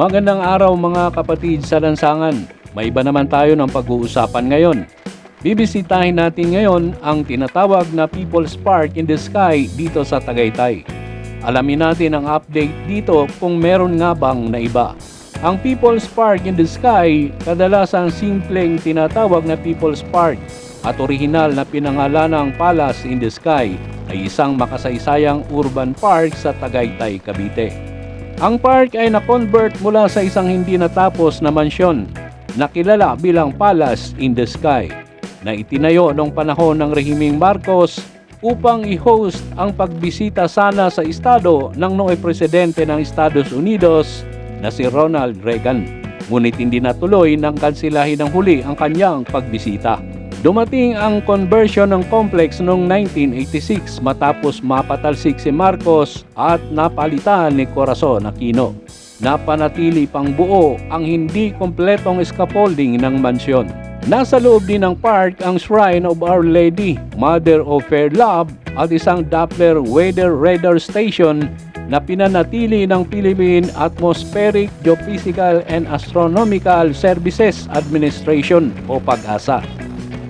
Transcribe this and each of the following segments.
Magandang araw mga kapatid sa lansangan. May iba naman tayo ng pag-uusapan ngayon. Bibisitahin natin ngayon ang tinatawag na People's Park in the Sky dito sa Tagaytay. Alamin natin ang update dito kung meron nga bang naiba. Ang People's Park in the Sky, kadalasang simpleng tinatawag na People's Park at orihinal na pinangalanang Palace in the Sky ay isang makasaysayang urban park sa Tagaytay, Cavite. Ang park ay na-convert mula sa isang hindi natapos na mansyon na kilala bilang Palace in the Sky na itinayo noong panahon ng Rehimeng Marcos upang i-host ang pagbisita sana sa estado ng noong presidente ng Estados Unidos na si Ronald Reagan. Ngunit hindi natuloy ng kansilahin ng huli ang kanyang pagbisita. Dumating ang conversion ng complex noong 1986 matapos mapatalsik si Marcos at napalitan ni Corazon Aquino. Napanatili pang buo ang hindi kompletong scaffolding ng mansyon. Nasa loob din ng park ang Shrine of Our Lady, Mother of Fair Love at isang Doppler weather radar station na pinanatili ng Philippine Atmospheric, Geophysical and Astronomical Services Administration o PAGASA.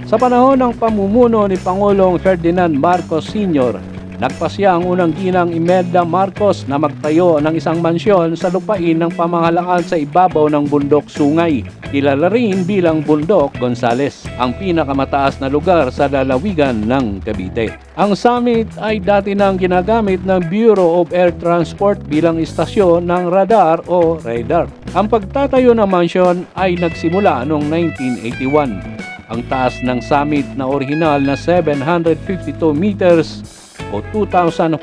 Sa panahon ng pamumuno ni Pangulong Ferdinand Marcos Sr., nagpasya ang unang ginang Imelda Marcos na magtayo ng isang mansyon sa lupain ng pamahalaan sa ibabaw ng Bundok Sungay, kilala rin bilang Bundok Gonzales, ang pinakamataas na lugar sa lalawigan ng Cavite. Ang summit ay dati nang ginagamit ng Bureau of Air Transport bilang istasyon ng radar o radar. Ang pagtatayo ng mansyon ay nagsimula noong 1981. Ang taas ng summit na orihinal na 752 meters o 2,467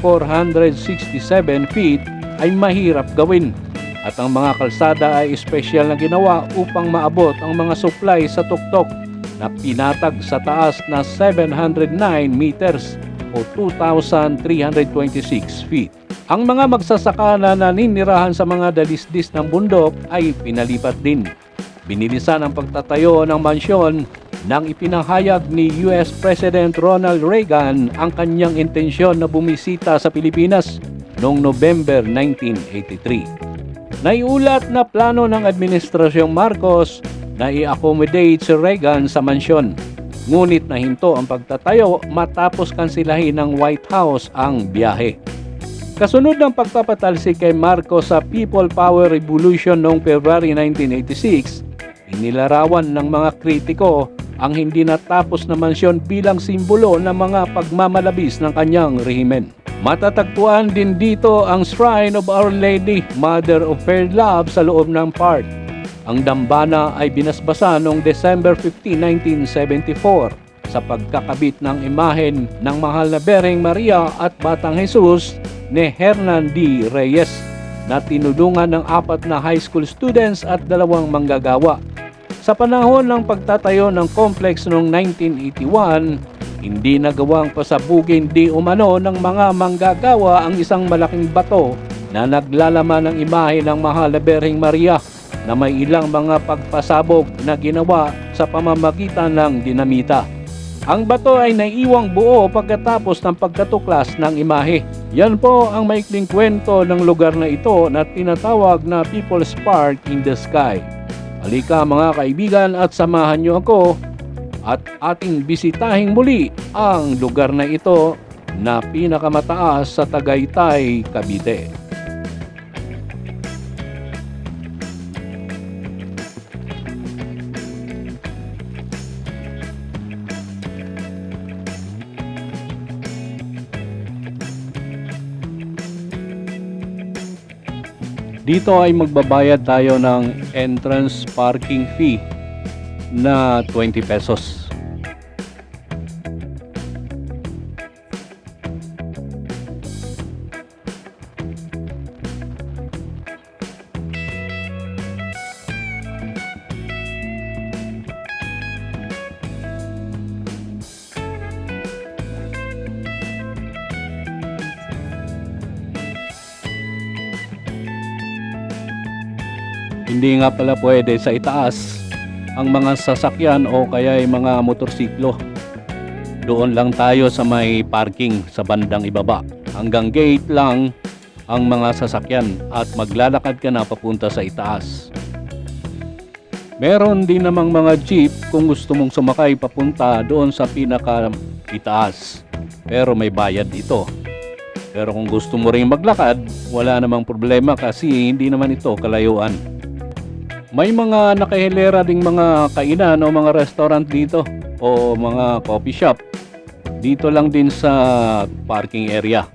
feet ay mahirap gawin at ang mga kalsada ay espesyal na ginawa upang maabot ang mga supply sa tuktok na pinatag sa taas na 709 meters o 2,326 feet. Ang mga magsasaka na naninirahan sa mga dalisdis ng bundok ay pinalipat din. Binilisan ang pagtatayo ng mansyon nang ipinahayag ni US President Ronald Reagan ang kanyang intensyon na bumisita sa Pilipinas noong November 1983. Naiulat na plano ng Administrasyong Marcos na i-accommodate si Reagan sa mansyon. Ngunit nahinto ang pagtatayo matapos kansilahin ng White House ang biyahe. Kasunod ng pagpapatalsik kay Marcos sa People Power Revolution noong February 1986, inilarawan ng mga kritiko ang hindi natapos na mansyon bilang simbolo ng mga pagmamalabis ng kanyang rehimen. Matatagpuan din dito ang Shrine of Our Lady, Mother of Fair Love sa loob ng park. Ang dambana ay binasbasa noong December 15, 1974 sa pagkakabit ng imahen ng Mahal na Bereng Maria at Batang Jesus ni Hernan D. Reyes na tinulungan ng 4 na high school students at 2 manggagawa. Sa panahon ng pagtatayo ng complex noong 1981, hindi nagawang pasabugin di umano ng mga manggagawa ang isang malaking bato na naglalaman ng imahe ng Mahal na Bereng Maria na may ilang mga pagpasabog na ginawa sa pamamagitan ng dinamita. Ang bato ay naiiwang buo pagkatapos ng pagkatuklas ng imahe. Yan po ang maikling kwento ng lugar na ito na tinatawag na People's Park in the Sky. Halika mga kaibigan at samahan niyo ako at ating bisitahin muli ang lugar na ito na pinakamataas sa Tagaytay, Cavite. Dito ay magbabayad tayo ng entrance parking fee na 20 pesos. Hindi nga pala pwede sa itaas ang mga sasakyan o kaya ay mga motorsiklo. Doon lang tayo sa may parking sa bandang ibaba. Hanggang gate lang ang mga sasakyan at maglalakad ka na papunta sa itaas. Meron din namang mga jeep kung gusto mong sumakay papunta doon sa pinaka itaas. Pero may bayad ito. Pero kung gusto mo ring maglakad, wala namang problema kasi hindi naman ito kalayuan. May mga nakahilera ding mga kainan o mga restaurant dito o mga coffee shop. Dito lang din sa parking area.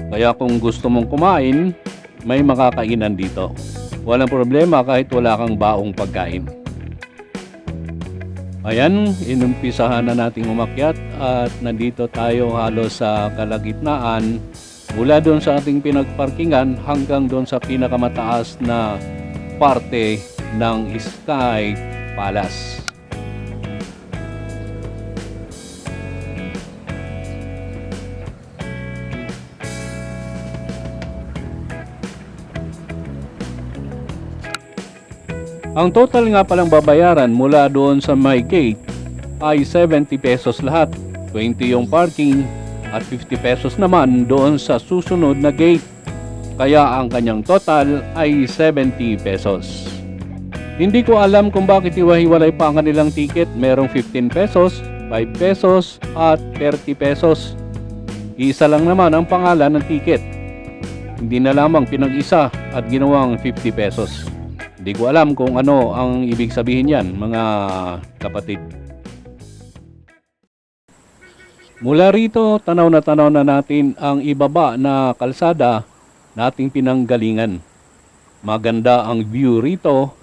Kaya kung gusto mong kumain, may makakainan dito. Walang problema kahit wala kang baong pagkain. Ayan, inumpisahan na nating umakyat at nandito tayo halos sa kalagitnaan mula doon sa ating pinagparkingan hanggang doon sa pinakamataas na parte ng Sky Palace. Ang total nga palang babayaran mula doon sa my gate ay 70 pesos lahat. 20 yung parking at 50 pesos naman doon sa susunod na gate. Kaya ang kanyang total ay 70 pesos. Hindi ko alam kung bakit iwahiwalay pa ang kanilang ticket. Merong 15 pesos, 5 pesos at 30 pesos. Isa lang naman ang pangalan ng ticket. Hindi na lamang pinag-isa at ginawang 50 pesos. Hindi ko alam kung ano ang ibig sabihin yan, mga kapatid. Mula rito, tanaw na natin ang ibaba na kalsada nating pinanggalingan. Maganda ang view rito,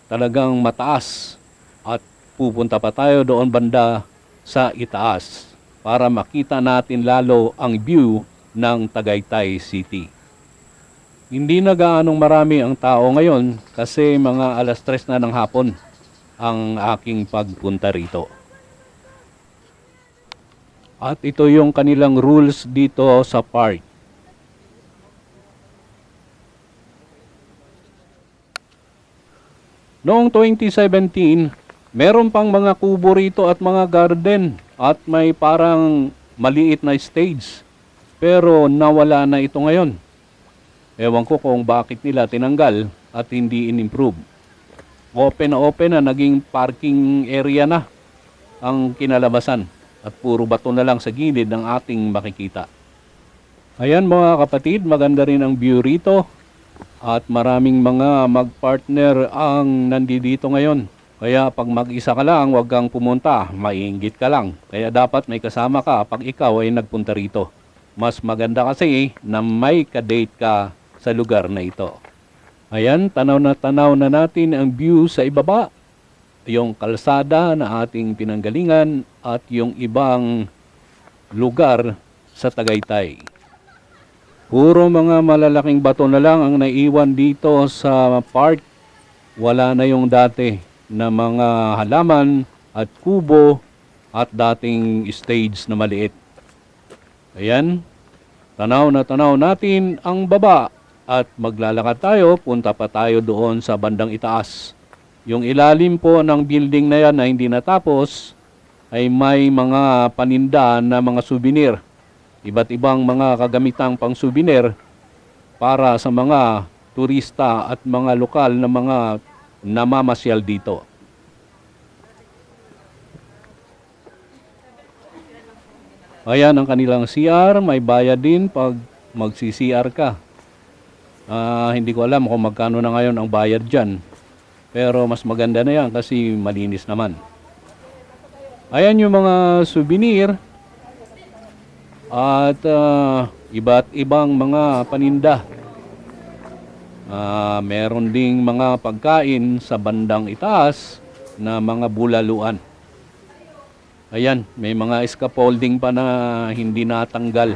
talagang mataas at pupunta pa tayo doon banda sa itaas para makita natin lalo ang view ng Tagaytay City. Hindi na gaanong marami ang tao ngayon kasi mga 3:00 na ng hapon ang aking pagpunta rito. At ito yung kanilang rules dito sa park. Noong 2017, meron pang mga kubo rito at mga garden at may parang maliit na stage. Pero nawala na ito ngayon. Ewan ko kung bakit nila tinanggal at hindi in-improve. Open na naging parking area na ang kinalabasan at puro bato na lang sa gilid ng ating makikita. Ayan mga kapatid, maganda rin ang view rito at maraming mga magpartner ang nandito ngayon. Kaya pag mag-isa ka lang, huwag kang pumunta, maiinggit ka lang. Kaya dapat may kasama ka pag ikaw ay nagpunta rito. Mas maganda kasi na may ka-date ka sa lugar na ito. Ayan, tanaw na natin ang view sa ibaba. Yung kalsada na ating pinanggalingan at yung ibang lugar sa Tagaytay. Puro mga malalaking bato na lang ang naiwan dito sa park. Wala na yung dati na mga halaman at kubo at dating stage na maliit. Ayan, tanaw natin ang baba. At maglalakad tayo, punta pa tayo doon sa bandang itaas. Yung ilalim po ng building na yan na hindi natapos ay may mga paninda na mga souvenir. Iba't ibang mga kagamitang pang souvenir para sa mga turista at mga lokal na mga namamasyal dito. Ayan ang kanilang CR, may bayad din pag magsi-CR ka. Hindi ko alam kung magkano na ngayon ang bayad dyan. Pero mas maganda na yan kasi malinis naman. Ayan yung mga souvenir. At iba't ibang mga paninda. Meron ding mga pagkain sa bandang itaas na mga bulaluan. Ayan, may mga scaffolding pa na hindi natanggal.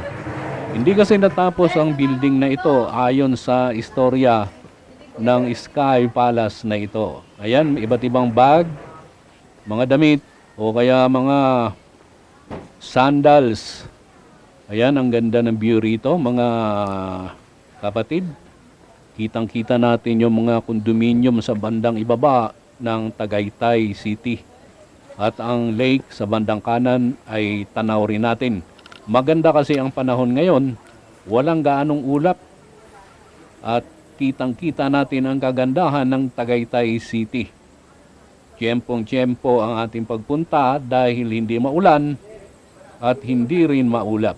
Hindi kasi natapos ang building na ito ayon sa istorya ng Sky Palace na ito. Ayan, iba't ibang bag, mga damit, o kaya mga sandals. Ayan, ang ganda ng view rito, mga kapatid. Kitang-kita natin yung mga condominium sa bandang ibaba ng Tagaytay City. At ang lake sa bandang kanan ay tanaw rin natin. Maganda kasi ang panahon ngayon, walang gaanong ulap. at kitang-kita natin ang kagandahan ng Tagaytay City. Tiyempong-tiyempo ang ating pagpunta dahil hindi maulan at hindi rin maulap.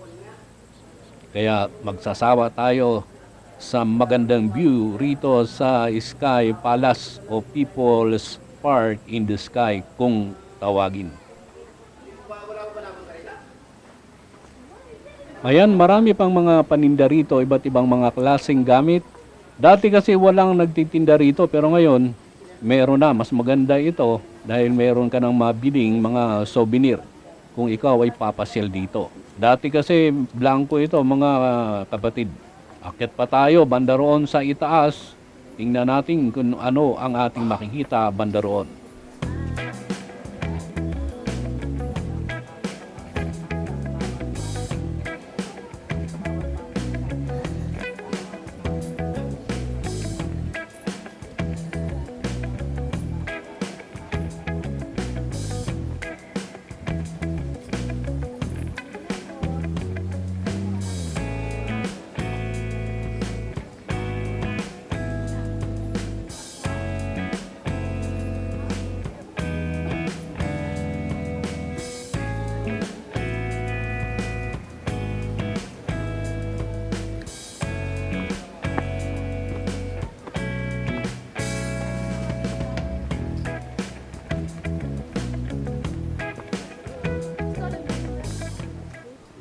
Kaya magsasawa tayo sa magandang view rito sa Sky Palace o People's Park in the Sky kung tawagin. Ayan, marami pang mga paninda rito, iba't ibang mga klaseng gamit. Dati kasi walang nagtitinda rito pero ngayon meron na. Mas maganda ito dahil meron ka ng mabiling mga souvenir kung ikaw ay papasyal dito. Dati kasi blanco ito mga kapatid. Akyat pa tayo banda roon sa itaas. Tingnan natin kung ano ang ating makikita banda roon.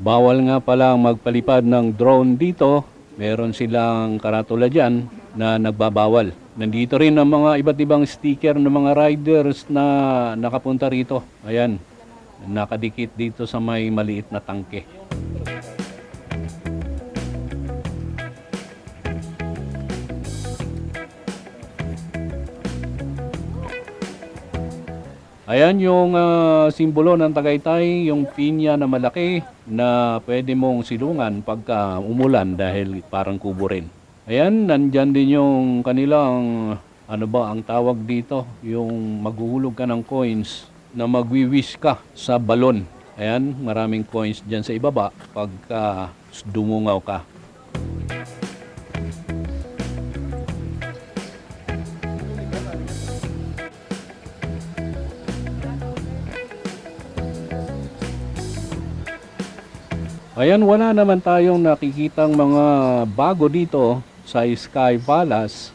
Bawal nga pala magpalipad ng drone dito. Meron silang karatula dyan na nagbabawal. Nandito rin ang mga iba't ibang sticker ng mga riders na nakapunta rito. Ayan, nakadikit dito sa may maliit na tangke. Ayan yung simbolo ng Tagaytay, yung pinya na malaki na pwede mong silungan pagka umulan dahil parang kubo rin. Ayan, nandyan din yung kanilang, ano ba ang tawag dito, yung maghuhulog ka ng coins na magwi-wish ka sa balon. Ayan, maraming coins dyan sa ibaba pagka dumungaw ka. Ayan, wala naman tayong nakikitang mga bago dito sa Sky Palace.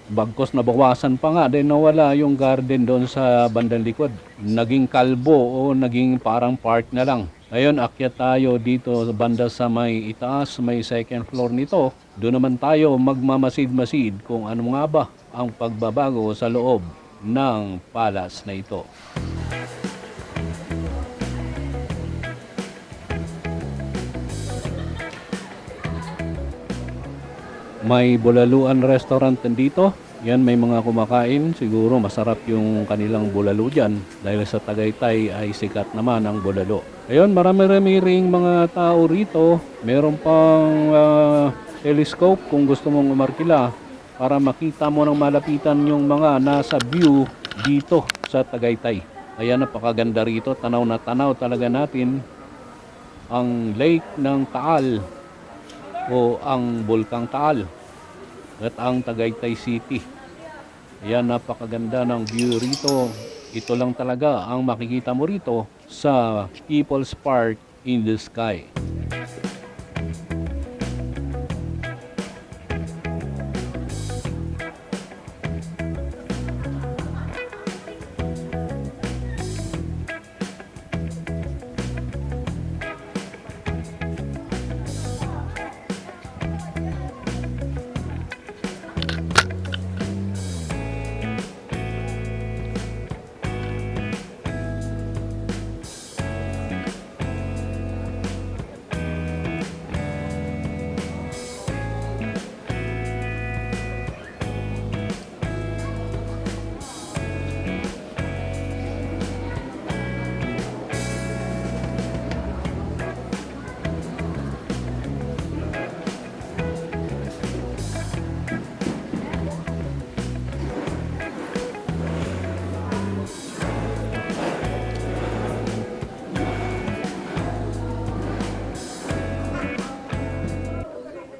Bagkos nabawasan pa nga din nawala yung garden doon sa bandang likod. Naging kalbo o naging parang park na lang. Ayun, akyat tayo dito sa banda sa may itaas, may second floor nito. Doon naman tayo magmamasid-masid kung ano nga ba ang pagbabago sa loob ng palace na ito. May Bulaluan restaurant dito. Yan, may mga kumakain. Siguro masarap yung kanilang bulalo dyan. Dahil sa Tagaytay ay sikat naman ang bulalo. Ayun, marami-rami ring mga tao rito. Meron pang telescope kung gusto mong umarkila para makita mo ng malapitan yung mga nasa view dito sa Tagaytay. Ayan, napakaganda rito. Tanaw na tanaw talaga natin ang lake ng Taal o ang Bulkang Taal at ang Tagaytay City. Ayan, napakaganda ng view rito. Ito lang talaga ang makikita mo rito sa People's Park in the Sky.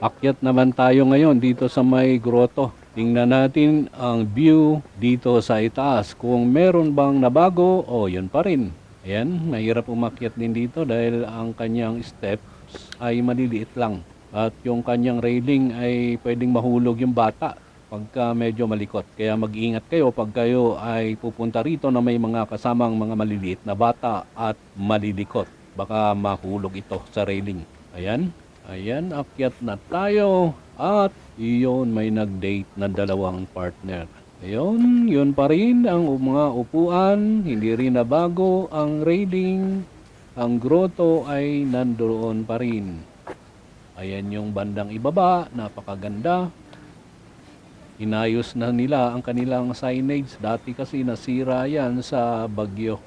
Akyat naman tayo ngayon dito sa may grotto. Tingnan natin ang view dito sa itaas. Kung meron bang nabago, yun pa rin. Ayan, mahirap umakyat din dito dahil ang kanyang steps ay maliliit lang. At yung kanyang railing ay pwedeng mahulog yung bata pagka medyo malikot. Kaya mag-ingat kayo pag kayo ay pupunta rito na may mga kasamang mga maliliit na bata at malilikot. Baka mahulog ito sa railing. Ayan. Ayan, akyat na tayo at iyon may nag-date na dalawang partner. Ayun, yun pa rin ang mga upuan, hindi rin nabago ang railing, ang grotto ay nandoon pa rin. Ayan yung bandang ibaba, napakaganda. Inayos na nila ang kanilang signage, dati kasi nasira yan sa bagyo.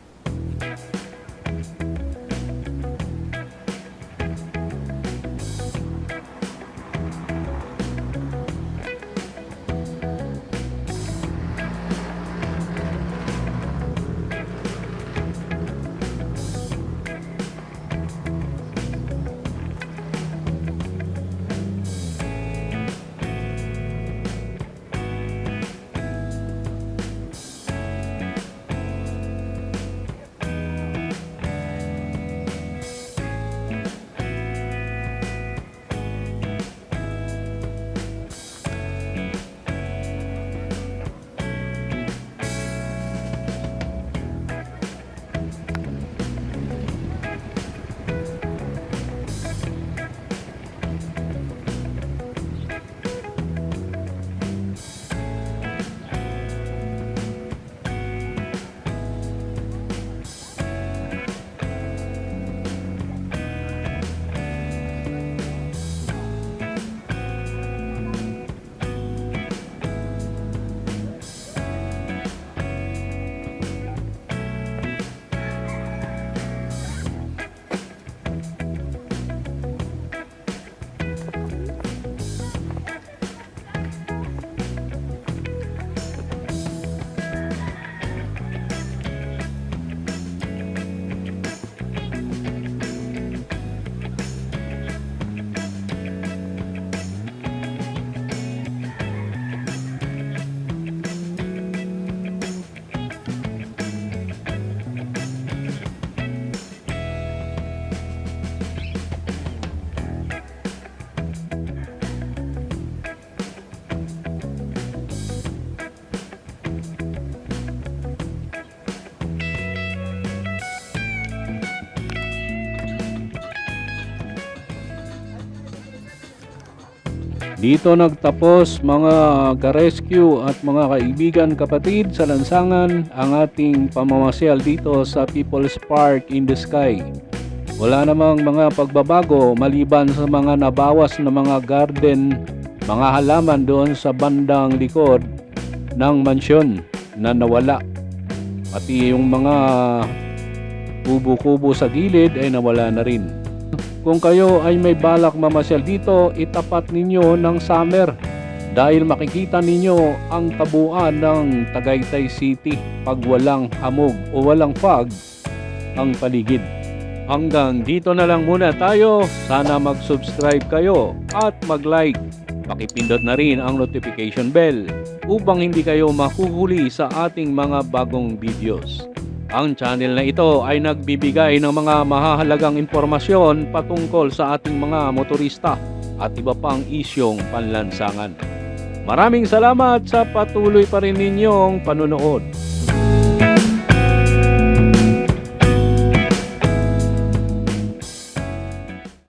Dito nagtapos mga ka-rescue at mga kaibigan kapatid sa lansangan ang ating pamamasyal dito sa People's Park in the Sky. Wala namang mga pagbabago maliban sa mga nabawas na mga garden, mga halaman doon sa bandang likod ng mansyon na nawala. Pati yung mga kubo-kubo sa gilid ay nawala na rin. Kung kayo ay may balak mamasyal dito, itapat ninyo ng summer dahil makikita ninyo ang kabuuan ng Tagaytay City pag walang hamog o walang fog ang paligid. Hanggang dito na lang muna tayo. Sana mag-subscribe kayo at mag-like. Pakipindot na rin ang notification bell upang hindi kayo mahuhuli sa ating mga bagong videos. Ang channel na ito ay nagbibigay ng mga mahahalagang impormasyon patungkol sa ating mga motorista at iba pang isyong panlansangan. Maraming salamat sa patuloy pa rin ninyong panunood.